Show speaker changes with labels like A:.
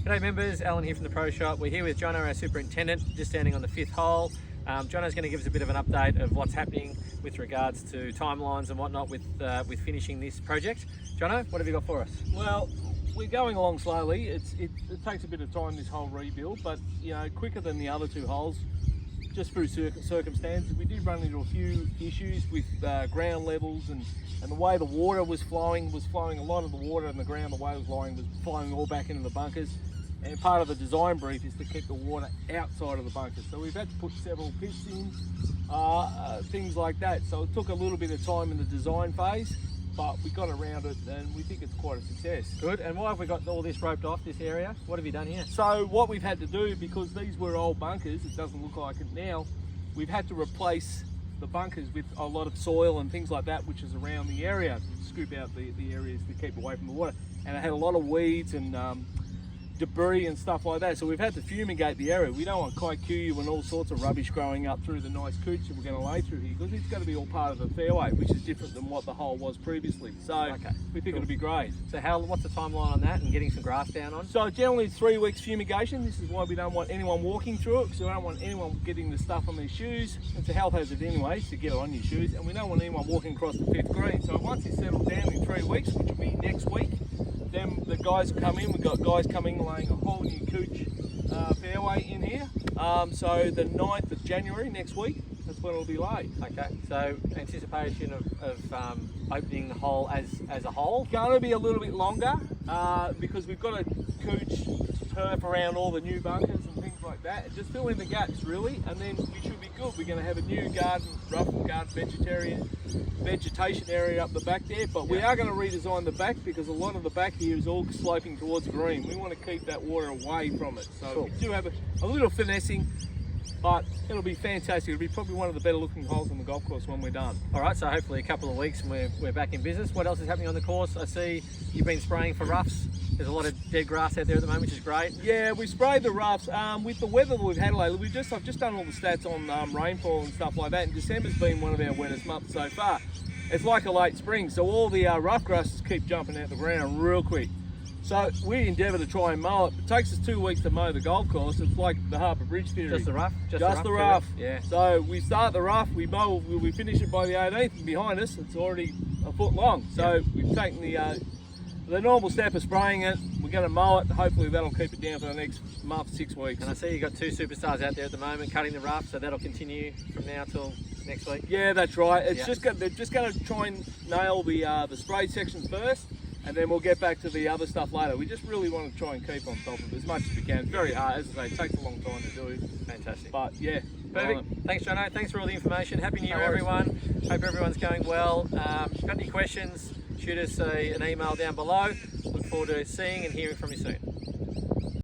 A: G'day members, Alan here from the Pro Shop. We're here with Jono, our superintendent, just standing on the 5th hole. Jono's going to give us a bit of an update of what's happening with regards to timelines and whatnot with finishing this project. Jono, what have you got for us?
B: Well, we're going along slowly. It takes a bit of time, this whole rebuild, but you know, quicker than the other two holes, just through circumstances. We did run into a few issues with ground levels and the way the water was flowing. A lot of the water in the ground, the way it was flowing all back into the bunkers. And part of the design brief is to keep the water outside of the bunkers. So we've had to put several pits in, things like that. So it took a little bit of time in the design phase, but we got around it and we think it's quite a success.
A: Good. And why have we got all this roped off, this area? What have you done here?
B: So what we've had to do, because these were old bunkers, it doesn't look like it now, we've had to replace the bunkers with a lot of soil and things like that, which is around the area, to scoop out the areas to keep away from the water. And it had a lot of weeds and debris and stuff like that, so we've had to fumigate the area. We don't want kikuyu and all sorts of rubbish growing up through the nice cooch that we're going to lay through here, because it's going to be all part of the fairway, which is different than what the hole was previously. So okay, we think it'll be great.
A: So what's the timeline on that and getting some grass down on?
B: So generally it's 3 weeks fumigation. This is why we don't want anyone walking through it, because we don't want anyone getting the stuff on their shoes. It's a health hazard anyway to get it on your shoes, and we don't want anyone walking across the 5th green. So once it's settled down in 3 weeks, which will be next week, then the guys come in. We've got guys coming laying a whole new cooch fairway in here. So the 9th of January next week, that's when it'll be laid.
A: Okay, so anticipation of opening the hole as a whole?
B: Going to be a little bit longer because we've got to cooch, turf around all the new bunkers and things like that, and just fill in the gaps really, and then we should be good. We're going to have a new garden, rough garden vegetation area up the back there, but we are going to redesign the back, because a lot of the back here is all sloping towards green. We want to keep that water away from it, so we do have a little finessing, but it'll be fantastic. It'll be probably one of the better looking holes on the golf course when we're done.
A: All right, so hopefully a couple of weeks and we're back in business. What else is happening on the course? I see you've been spraying for roughs. There's a lot of dead grass out there at the moment, which is great.
B: Yeah, we sprayed the roughs. With the weather that we've had lately, I've just done all the stats on rainfall and stuff like that, and December's been one of our wettest months so far. It's like a late spring, so all the rough grasses keep jumping out the ground real quick. So we endeavour to try and mow it. It takes us 2 weeks to mow the golf course. It's like the Harbour Bridge theory.
A: Just the rough?
B: Just the rough.
A: Yeah.
B: So we start the rough, we mow, we finish it by the 18th, and behind us it's already a foot long. So we've taken the normal step of spraying it. We're going to mow it. Hopefully that'll keep it down for the next month, 6 weeks.
A: And I see you've got 2 superstars out there at the moment cutting the rough, so that'll continue from now till next week.
B: Yeah, that's right. It's they're just going to try and nail the spray sections first, and then we'll get back to the other stuff later. We just really want to try and keep on top of it as much as we can. It's very hard, as I say, it takes a long time to do.
A: Fantastic.
B: But yeah.
A: Perfect. Thanks, Jono. Thanks for all the information. Happy New Year, everyone. Hope everyone's going well. If you've got any questions, shoot us an email down below. Look forward to seeing and hearing from you soon.